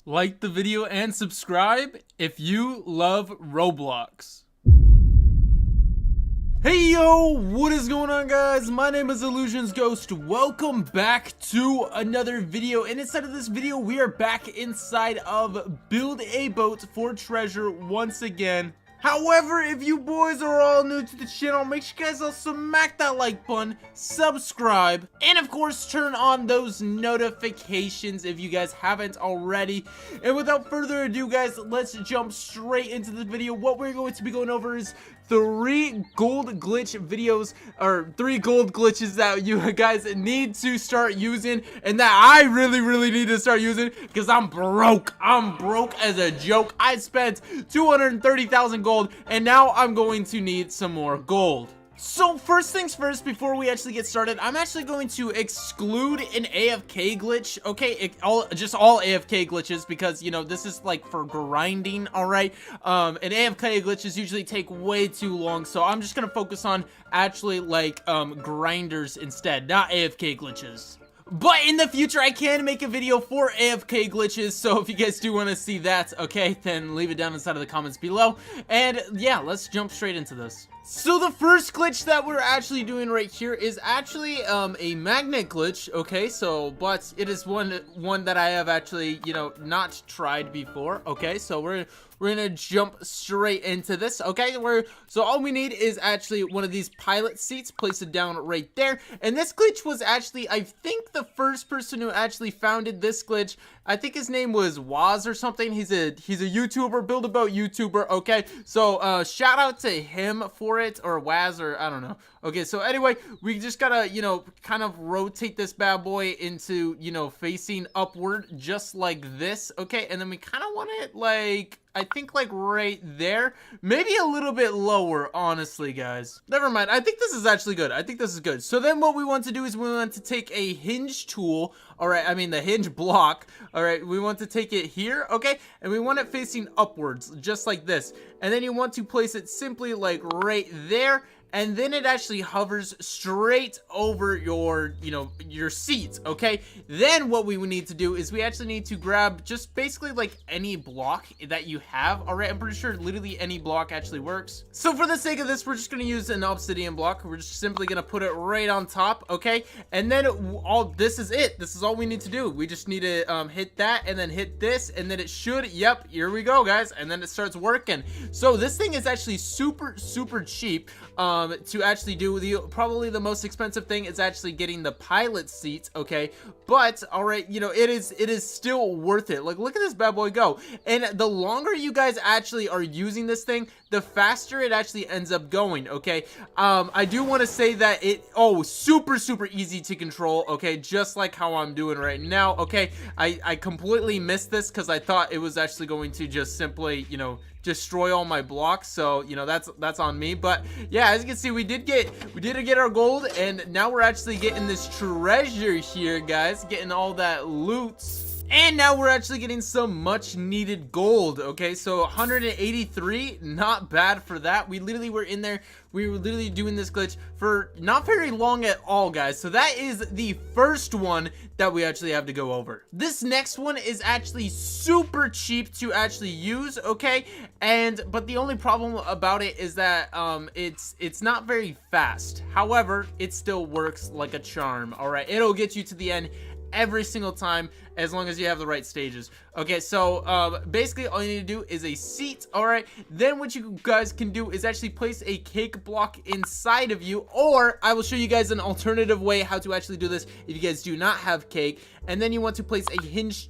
Like the video and subscribe if you love Roblox. Hey yo, what is going on guys? My name is Illusions Ghost. Welcome back to another video, and inside of this video we are back inside of Build a Boat for Treasure once again. However, if you boys are all new to the channel, make sure you guys all smack that like button, subscribe, and of course turn on those notifications if you guys haven't already. And without further ado guys, let's jump straight into the video. What we're going to be going over is three gold glitches that you guys need to start using, and that I really need to start using because I'm broke as a joke. I spent 230,000 gold and now I'm going to need some more gold. So first things first, before we actually get started, I'm actually going to exclude an AFK glitch, okay? Just all AFK glitches, because, you know, this is like for grinding, alright? And AFK glitches usually take way too long, so I'm just gonna focus on actually, like, grinders instead, not AFK glitches. But in the future, I can make a video for AFK glitches, so if you guys do want to see that, okay, then leave it down inside of the comments below. And yeah, let's jump straight into this. So the first glitch that we're actually doing right here is actually a magnet glitch, okay? So, but it is one that I have actually, you know, not tried before, okay? So we're gonna jump straight into this, okay? So all we need is actually one of these pilot seats, place it down right there. And this glitch was actually, I think, the first person who actually founded this glitch. I think his name was Waz or something. He's a YouTuber, build a boat YouTuber, okay? So shout out to him for it, or Waz, or I don't know. Okay, so anyway, we just gotta, you know, kind of rotate this bad boy into, you know, facing upward, just like this, okay? And then we kind of want it, like, I think, like, right there. Maybe a little bit lower, honestly, guys. Never mind. I think this is actually good. I think this is good. So then what we want to do is we want to take a hinge tool, alright, I mean the hinge block, alright, we want to take it here, okay? And we want it facing upwards, just like this. And then you want to place it simply, like, right there. And then it actually hovers straight over your, you know, your seat, okay? Then what we would need to do is we actually need to grab just basically like any block that you have, all right? I'm pretty sure literally any block actually works. So for the sake of this, we're just gonna use an obsidian block. We're just simply gonna put it right on top, okay? And then this is it. This is all we need to do. We just need to hit that and then hit this, and then it should, yep, here we go, guys. And then it starts working. So this thing is actually super cheap. To actually do. Probably the most expensive thing is actually getting the pilot seat, okay? But all right, you know, it is still worth it. Like, look at this bad boy go. And the longer you guys actually are using this thing, the faster it actually ends up going, okay? I do want to say that super easy to control, okay? Just like how I'm doing right now, okay? I completely missed this because I thought it was actually going to just simply, you know, destroy all my blocks, so you know, that's on me. But yeah, as you can see, we did get our gold, and now we're actually getting this treasure here, guys, getting all that loot. And now we're actually getting some much needed gold, okay? So 183, not bad for that. We literally were in there, we were literally doing this glitch for not very long at all, guys. So that is the first one that we actually have to go over. This next one is actually super cheap to actually use, okay? But the only problem about it is that it's not very fast. However, it still works like a charm, all right? It'll get you to the end every single time, as long as you have the right stages. Okay, so basically all you need to do is a seat, all right? Then what you guys can do is actually place a cake block inside of you, or I will show you guys an alternative way how to actually do this if you guys do not have cake. And then you want to place a hinge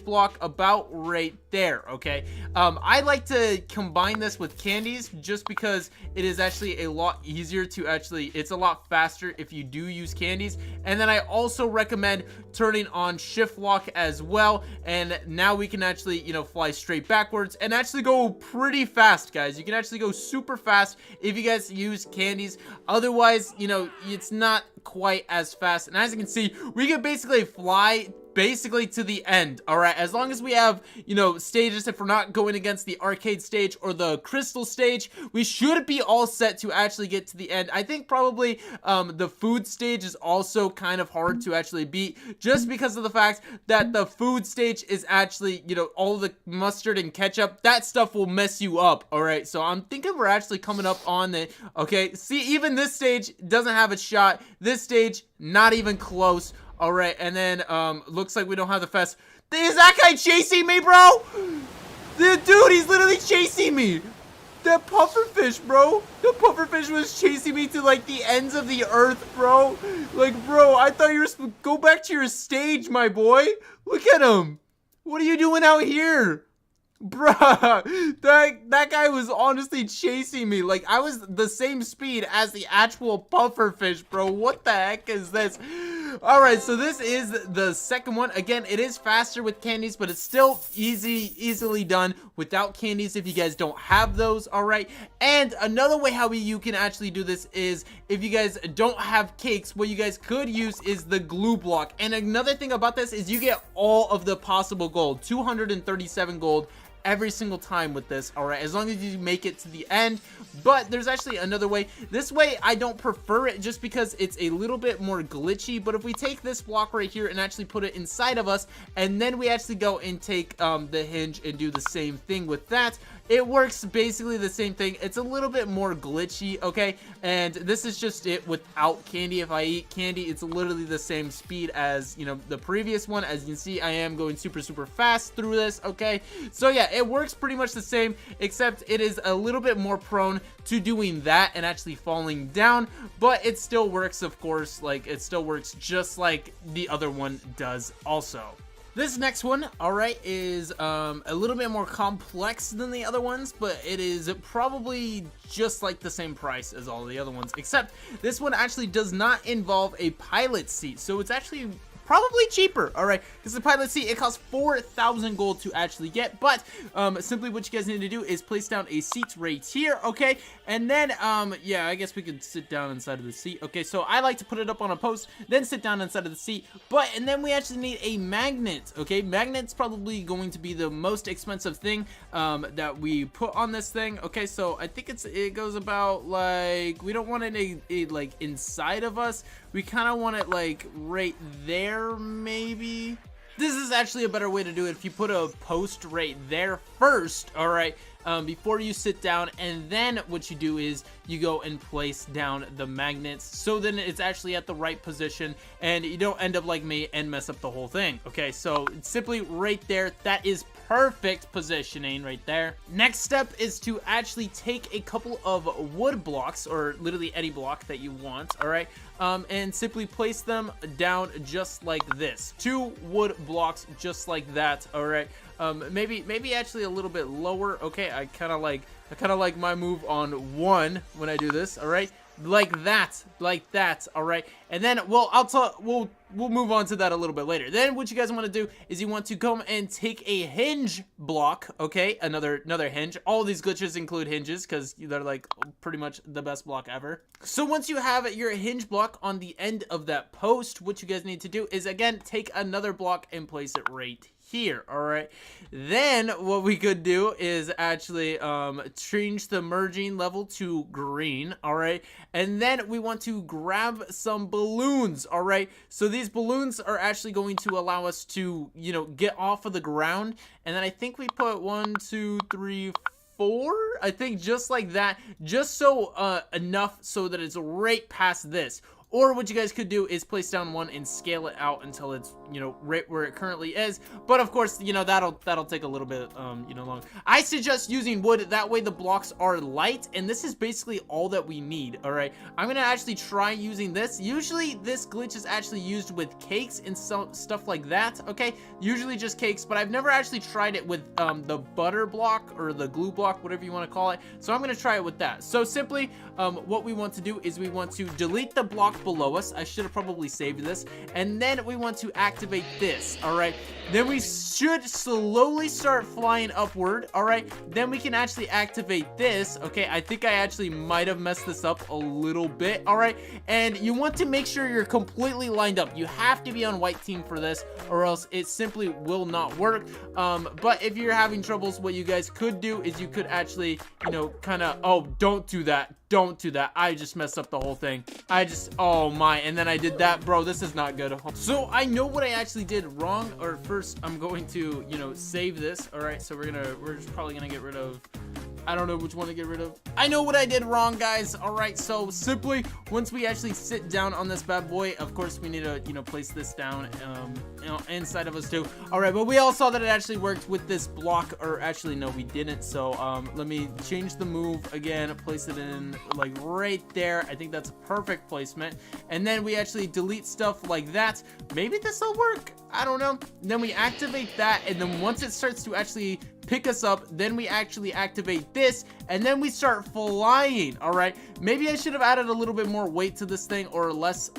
block about right there, okay? I like to combine this with candies just because it is actually a lot easier to it's a lot faster if you do use candies. And then I also recommend turning on shift lock as well, and now we can actually, you know, fly straight backwards and actually go pretty fast, guys. You can actually go super fast if you guys use candies. Otherwise, you know, it's not quite as fast. And as you can see, we can basically fly basically to the end. All right, as long as we have, you know, stages, if we're not going against the arcade stage or the crystal stage, we should be all set to actually get to the end. I think probably the food stage is also kind of hard to actually beat, just because of the fact that the food stage is actually, you know, all the mustard and ketchup, that stuff will mess you up. All right, so I'm thinking we're actually coming up on it. Okay, see, even this stage doesn't have a shot. This stage, not even close. All right, and then looks like we don't have the fest. Is that guy chasing me, bro? Dude, he's literally chasing me. That pufferfish, bro. The pufferfish was chasing me to like the ends of the earth, bro. Like, bro, I thought you were supposed to go back to your stage, my boy. Look at him. What are you doing out here? Bruh, that guy was honestly chasing me. Like, I was the same speed as the actual pufferfish, bro. What the heck is this? Alright, so this is the second one. Again, it is faster with candies, but it's still easily done without candies if you guys don't have those, alright? And another way how you can actually do this is if you guys don't have cakes, what you guys could use is the glue block. And another thing about this is you get all of the possible gold, 237 gold every single time with this, all right, as long as you make it to the end. But there's actually another way. This way I don't prefer it just because it's a little bit more glitchy, but if we take this block right here and actually put it inside of us, and then we actually go and take the hinge and do the same thing with that, it works basically the same thing. It's a little bit more glitchy, okay? And this is just it without candy. If I eat candy, it's literally the same speed as, you know, the previous one. As you can see, I am going super fast through this, okay? So yeah, it works pretty much the same, except it is a little bit more prone to doing that and actually falling down, but it still works, of course. Like, it still works just like the other one does also. This next one, alright, is a little bit more complex than the other ones, but it is probably just like the same price as all the other ones, except this one actually does not involve a pilot seat, so it's actually probably cheaper, all right, because the pilot seat, it costs 4,000 gold to actually get. But simply what you guys need to do is place down a seat right here, okay? And then yeah, I guess we could sit down inside of the seat. Okay, so I like to put it up on a post, then sit down inside of the seat. And then we actually need a magnet, okay? Magnet's probably going to be the most expensive thing that we put on this thing. Okay, so I think it goes about, like, we don't want it like inside of us. We kind of want it like right there, maybe. This is actually a better way to do it if you put a post right there first, all right, before you sit down, and then what you do is you go and place down the magnets, so then it's actually at the right position and you don't end up like me and mess up the whole thing. Okay, so it's simply right there. That is perfect positioning right there. Next step is to actually take a couple of wood blocks, or literally any block that you want, all right, and simply place them down just like this. 2 wood blocks just like that, all right. Maybe actually a little bit lower. Okay, I kind of like my move on 1 when I do this, all right, like that, all right. And then, well, we'll move on to that a little bit later. Then what you guys want to do is you want to come and take a hinge block, okay, another hinge. All these glitches include hinges because they're like pretty much the best block ever. So once you have your hinge block on the end of that post, what you guys need to do is, again, take another block and place it right here, all right. Then what we could do is actually change the merging level to green, all right. And then we want to grab some balloons, all right. So these balloons are actually going to allow us to, you know, get off of the ground. And then I think we put 1, 2, 3, 4, I think, just like that, just so enough so that it's right past this. Or what you guys could do is place down 1 and scale it out until it's, you know, right where it currently is. But of course, you know, that'll take a little bit, you know, long. I suggest using wood. That way the blocks are light, and this is basically all that we need, all right? I'm gonna actually try using this. Usually this glitch is actually used with cakes and stuff like that, okay? Usually just cakes, but I've never actually tried it with the butter block or the glue block, whatever you want to call it. So I'm gonna try it with that. So simply, what we want to do is we want to delete the block below us. I should have probably saved this. And then we want to activate this, all right? Then we should slowly start flying upward, all right? Then we can actually activate this, okay? I think I actually might have messed this up a little bit, all right? And you want to make sure you're completely lined up. You have to be on white team for this, or else it simply will not work. But if you're having troubles, what you guys could do is you could actually, you know, kind of, oh, don't do that. Don't do that. I just messed up the whole thing. Oh my, and then I did that. Bro, this is not good. So I know what I actually did wrong, or first I'm going to, you know, save this. All right, so we're just probably gonna get rid of, I don't know which one to get rid of. I know what I did wrong, guys. All right, so simply, once we actually sit down on this bad boy, of course, we need to, you know, place this down, you know, inside of us too. All right, but we all saw that it actually worked with this block, or actually, no, we didn't. So, let me change the move again, place it in, like, right there. I think that's a perfect placement. And then we actually delete stuff like that. Maybe this will work. I don't know. Then we activate that, and then once it starts to actually pick us up, then we actually activate this, and then we start flying. All right, maybe I should have added a little bit more weight to this thing, or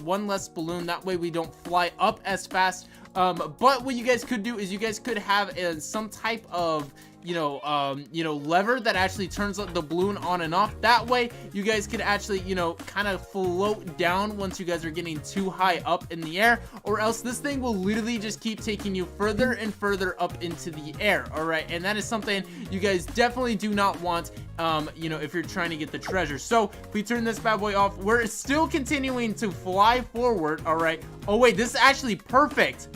one less balloon, that way we don't fly up as fast. But what you guys could do is you guys could have some type of, you know, lever that actually turns the balloon on and off. That way you guys can actually, you know, kind of float down once you guys are getting too high up in the air, or else this thing will literally just keep taking you further and further up into the air. All right, and that is something you guys definitely do not want, you know, if you're trying to get the treasure. So if we turn this bad boy off, we're still continuing to fly forward. All right, oh wait, this is actually perfect.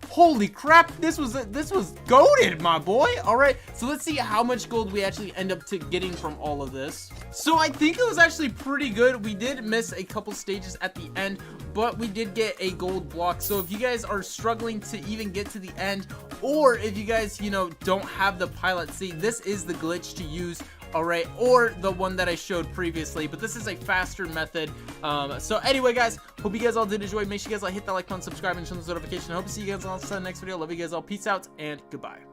Holy crap, this was goated, my boy. All right, so let's see how much gold we actually end up getting from all of this. So I think it was actually pretty good. We did miss a couple stages at the end, but we did get a gold block. So if you guys are struggling to even get to the end, or if you guys, you know, don't have the pilot seat, this is the glitch to use. All right, or the one that I showed previously, but this is a faster method. So anyway, guys, hope you guys all did enjoy. Make sure you guys hit that like button, subscribe, and turn those notifications. I hope to see you guys on the next video. Love you guys all. Peace out and goodbye.